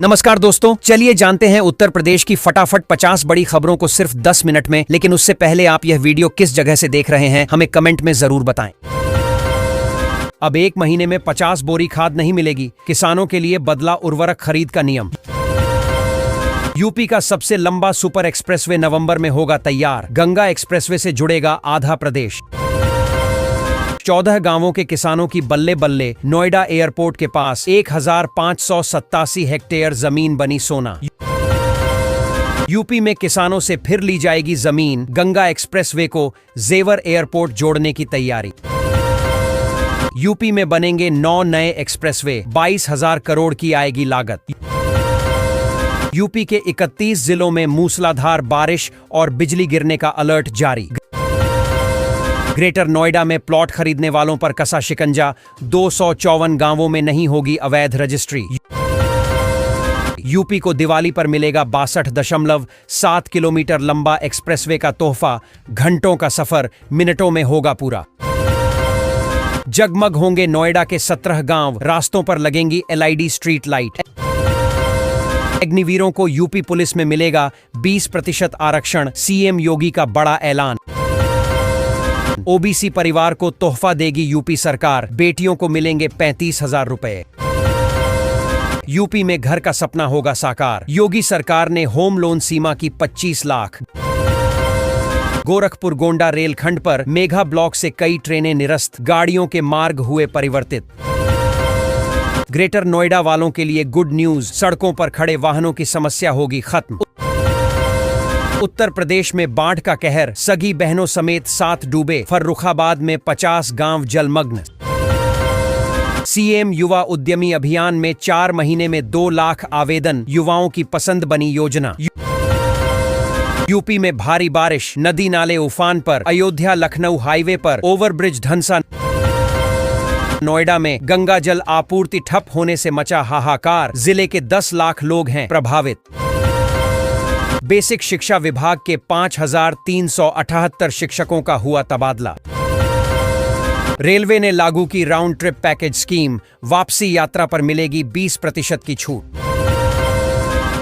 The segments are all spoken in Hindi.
नमस्कार दोस्तों, चलिए जानते हैं उत्तर प्रदेश की फटाफट 50 बड़ी खबरों को सिर्फ 10 मिनट में। लेकिन उससे पहले आप यह वीडियो किस जगह से देख रहे हैं हमें कमेंट में जरूर बताएं। अब 1 महीने में 50 बोरी खाद नहीं मिलेगी, किसानों के लिए बदला उर्वरक खरीद का नियम। यूपी का सबसे लंबा सुपर एक्सप्रेसवे नवंबर में होगा तैयार, गंगा एक्सप्रेसवे से जुड़ेगा आधा प्रदेश। 14 गांवों के किसानों की बल्ले बल्ले, नोएडा एयरपोर्ट के पास 1587 हेक्टेयर जमीन बनी सोना। यूपी में किसानों से फिर ली जाएगी जमीन, गंगा एक्सप्रेसवे को जेवर एयरपोर्ट जोड़ने की तैयारी। यूपी में बनेंगे 9 नए एक्सप्रेसवे, 22,000 करोड़ की आएगी लागत। यूपी के 31 जिलों में मूसलाधार बारिश और बिजली गिरने का अलर्ट जारी। ग्रेटर नोएडा में प्लॉट खरीदने वालों पर कसा शिकंजा, 254 गांवों में नहीं होगी अवैध रजिस्ट्री। यूपी को दिवाली पर मिलेगा 62.7 किलोमीटर लंबा एक्सप्रेसवे का तोहफा, घंटों का सफर मिनटों में होगा पूरा। जगमग होंगे नोएडा के 17 गांव, रास्तों पर लगेंगी LED स्ट्रीट लाइट। अग्निवीरों को यूपी पुलिस में मिलेगा 20% आरक्षण, सीएम योगी का बड़ा ऐलान। ओबीसी परिवार को तोहफा देगी यूपी सरकार, बेटियों को मिलेंगे 35,000 रुपए। यूपी में घर का सपना होगा साकार, योगी सरकार ने होम लोन सीमा की 25 लाख। गोरखपुर गोंडा रेलखंड पर मेगा ब्लॉक से कई ट्रेनें निरस्त, गाड़ियों के मार्ग हुए परिवर्तित। ग्रेटर नोएडा वालों के लिए गुड न्यूज, सड़कों पर खड़े वाहनों की समस्या होगी खत्म। उत्तर प्रदेश में बाढ़ का कहर, सगी बहनों समेत 7 डूबे, फर्रुखाबाद में 50 गांव जलमग्न। सीएम युवा उद्यमी अभियान में 4 महीने में 2 लाख आवेदन, युवाओं की पसंद बनी योजना। यूपी में भारी बारिश, नदी नाले उफान पर, अयोध्या लखनऊ हाईवे पर ओवरब्रिज ढंसा। नोएडा में गंगा जल आपूर्ति ठप होने से मचा हाहाकार, जिले के 10 लाख लोग हैं प्रभावित। बेसिक शिक्षा विभाग के 5,378 शिक्षकों का हुआ तबादला। रेलवे ने लागू की राउंड ट्रिप पैकेज स्कीम, वापसी यात्रा पर मिलेगी 20% की छूट।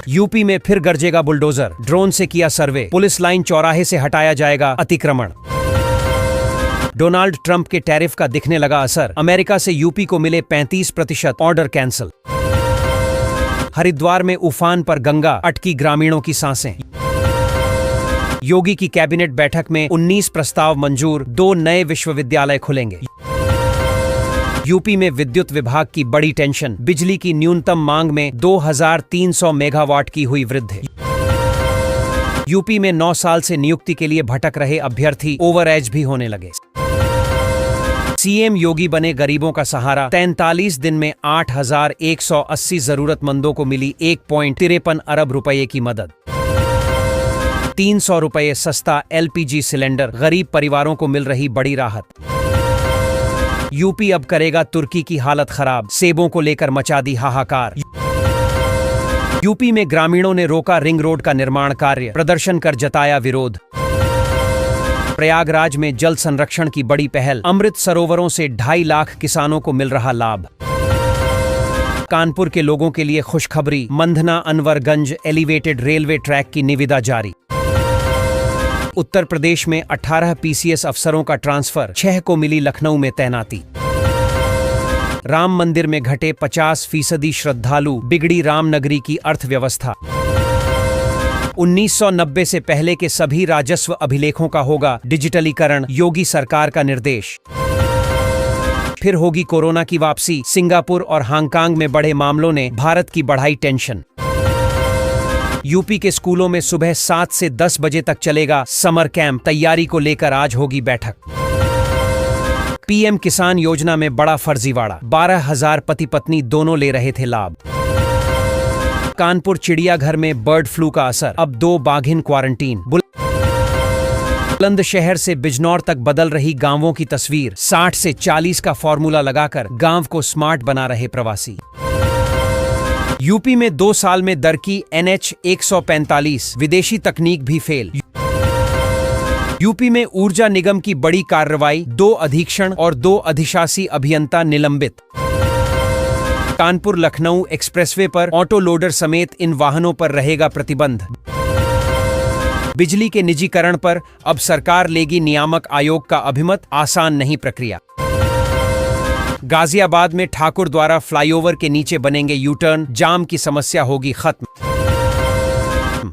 यूपी में फिर गरजेगा बुलडोजर, ड्रोन से किया सर्वे, पुलिस लाइन चौराहे से हटाया जाएगा अतिक्रमण। डोनाल्ड ट्रंप के टैरिफ का दिखने लगा असर, अमेरिका से यूपी को मिले 35%, ऑर्डर कैंसिल। हरिद्वार में उफान पर गंगा, अटकी ग्रामीणों की सांसें। योगी की कैबिनेट बैठक में 19 प्रस्ताव मंजूर, 2 नए विश्वविद्यालय खुलेंगे। यूपी में विद्युत विभाग की बड़ी टेंशन, बिजली की न्यूनतम मांग में 2300 मेगावाट की हुई वृद्धि। यूपी में 9 साल से नियुक्ति के लिए भटक रहे अभ्यर्थी ओवर एज भी होने लगे। सीएम योगी बने गरीबों का सहारा, 43 दिन में 8,180 जरूरतमंदों को मिली 1.53 अरब रुपए की मदद। 300 रुपए सस्ता LPG सिलेंडर, गरीब परिवारों को मिल रही बड़ी राहत। यूपी अब करेगा तुर्की की हालत खराब, सेबों को लेकर मचा दी हाहाकार। यूपी में ग्रामीणों ने रोका रिंग रोड का निर्माण कार्य, प्रदर्शन कर जताया विरोध। प्रयागराज में जल संरक्षण की बड़ी पहल, अमृत सरोवरों से 2.5 लाख किसानों को मिल रहा लाभ। कानपुर के लोगों के लिए खुशखबरी, Mandhana Anwarganj elevated railway track की निविदा जारी। उत्तर प्रदेश में 18 PCS अफसरों का ट्रांसफर, 6 को मिली लखनऊ में तैनाती। राम मंदिर में घटे 50% श्रद्धालु, बिगड़ी रामनगरी की अर्थव्यवस्था। 1990 से पहले के सभी राजस्व अभिलेखों का होगा डिजिटलीकरण, योगी सरकार का निर्देश। फिर होगी कोरोना की वापसी, सिंगापुर और हांगकांग में बढ़े मामलों ने भारत की बढ़ाई टेंशन। यूपी के स्कूलों में सुबह 7 से 10 बजे तक चलेगा समर कैंप, तैयारी को लेकर आज होगी बैठक। PM किसान योजना में बड़ा फर्जीवाड़ा, 12,000 पति पत्नी दोनों ले रहे थे लाभ। कानपुर चिड़ियाघर में बर्ड फ्लू का असर, अब 2 बाघिन क्वारंटीन। बुलंदशहर से बिजनौर तक बदल रही गांवों की तस्वीर, 60 से 40 का फॉर्मूला लगाकर गांव को स्मार्ट बना रहे प्रवासी। यूपी में 2 साल में दर की NH 145, विदेशी तकनीक भी फेल। यूपी में ऊर्जा निगम की बड़ी कार्रवाई, 2 अधीक्षण और 2 अधिशासी अभियंता निलंबित। कानपुर लखनऊ एक्सप्रेसवे पर ऑटो लोडर समेत इन वाहनों पर रहेगा प्रतिबंध। बिजली के निजीकरण पर अब सरकार लेगी नियामक आयोग का अभिमत, आसान नहीं प्रक्रिया। गाजियाबाद में ठाकुर द्वारा फ्लाईओवर के नीचे बनेंगे यूटर्न, जाम की समस्या होगी खत्म।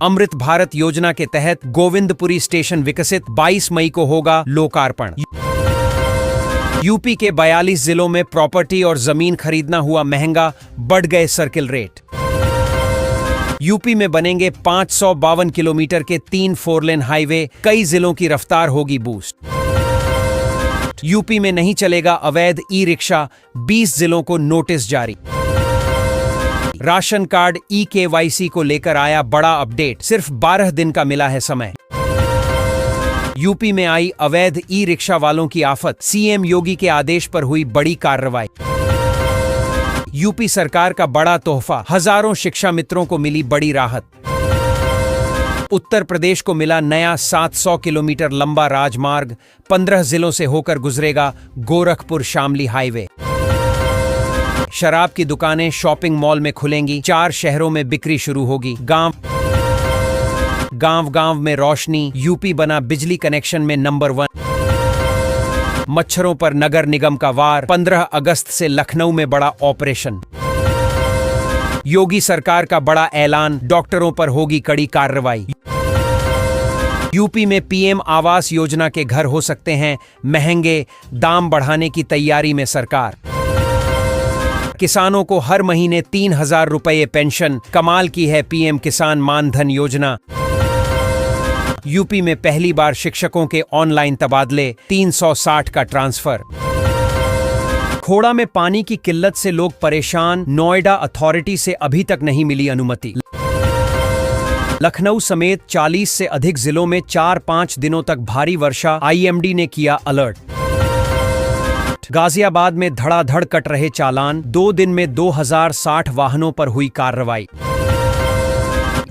अमृत भारत योजना के तहत गोविंदपुरी स्टेशन विकसित, 22 मई को होगा लोकार्पण। यूपी के 42 जिलों में प्रॉपर्टी और जमीन खरीदना हुआ महंगा, बढ़ गए सर्किल रेट। यूपी में बनेंगे 552 किलोमीटर के 3 4 लेन हाईवे, कई जिलों की रफ्तार होगी बूस्ट। यूपी में नहीं चलेगा अवैध ई रिक्शा, 20 जिलों को नोटिस जारी। राशन कार्ड ई-KYC को लेकर आया बड़ा अपडेट, सिर्फ 12 दिन का मिला है समय। यूपी में आई अवैध ई रिक्शा वालों की आफत, सीएम योगी के आदेश पर हुई बड़ी कार्रवाई। यूपी सरकार का बड़ा तोहफा, हजारों शिक्षा मित्रों को मिली बड़ी राहत। उत्तर प्रदेश को मिला नया 700 किलोमीटर लंबा राजमार्ग, 15 जिलों से होकर गुजरेगा गोरखपुर शामली हाईवे। शराब की दुकानें शॉपिंग मॉल में खुलेंगी, 4 शहरों में बिक्री शुरू होगी। गांव गांव में रोशनी, यूपी बना बिजली कनेक्शन में नंबर 1। मच्छरों पर नगर निगम का वार, 15 अगस्त से लखनऊ में बड़ा ऑपरेशन। योगी सरकार का बड़ा ऐलान, डॉक्टरों पर होगी कड़ी कार्रवाई। यूपी में पीएम आवास योजना के घर हो सकते हैं महंगे, दाम बढ़ाने की तैयारी में सरकार। किसानों को हर महीने 3,000 रुपये पेंशन, कमाल की है पीएम किसान मानधन योजना। यूपी में पहली बार शिक्षकों के ऑनलाइन तबादले, 360 का ट्रांसफर। खोड़ा में पानी की किल्लत से लोग परेशान, नोएडा अथॉरिटी से अभी तक नहीं मिली अनुमति। लखनऊ समेत 40 से अधिक जिलों में 4-5 दिनों तक भारी वर्षा, आईएमडी ने किया अलर्ट। गाजियाबाद में धड़ाधड़ कट रहे चालान, 2 दिन में 2060 वाहनों पर हुई कार्रवाई।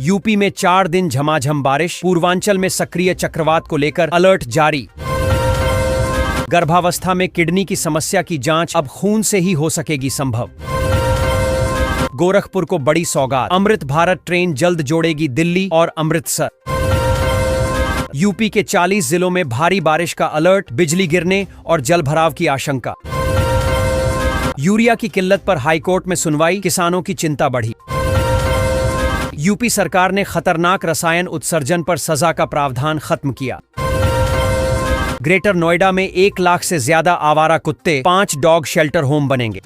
यूपी में 4 दिन झमाझम बारिश, पूर्वांचल में सक्रिय चक्रवात को लेकर अलर्ट जारी। गर्भावस्था में किडनी की समस्या की जांच अब खून से ही हो सकेगी संभव। गोरखपुर को बड़ी सौगात, अमृत भारत ट्रेन जल्द जोड़ेगी दिल्ली और अमृतसर। यूपी के 40 जिलों में भारी बारिश का अलर्ट, बिजली गिरने और जलभराव की आशंका। यूरिया की किल्लत पर हाईकोर्ट में सुनवाई, किसानों की चिंता बढ़ी। यूपी सरकार ने खतरनाक रसायन उत्सर्जन पर सजा का प्रावधान खत्म किया। ग्रेटर नोएडा में 1 लाख से ज्यादा आवारा कुत्ते, 5 डॉग शेल्टर होम बनेंगे।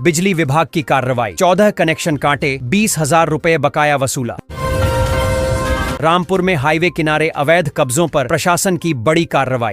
बिजली विभाग की कार्रवाई, 14 कनेक्शन काटे, 20,000 रुपये बकाया वसूला। रामपुर में हाईवे किनारे अवैध कब्जों पर प्रशासन की बड़ी कार्रवाई।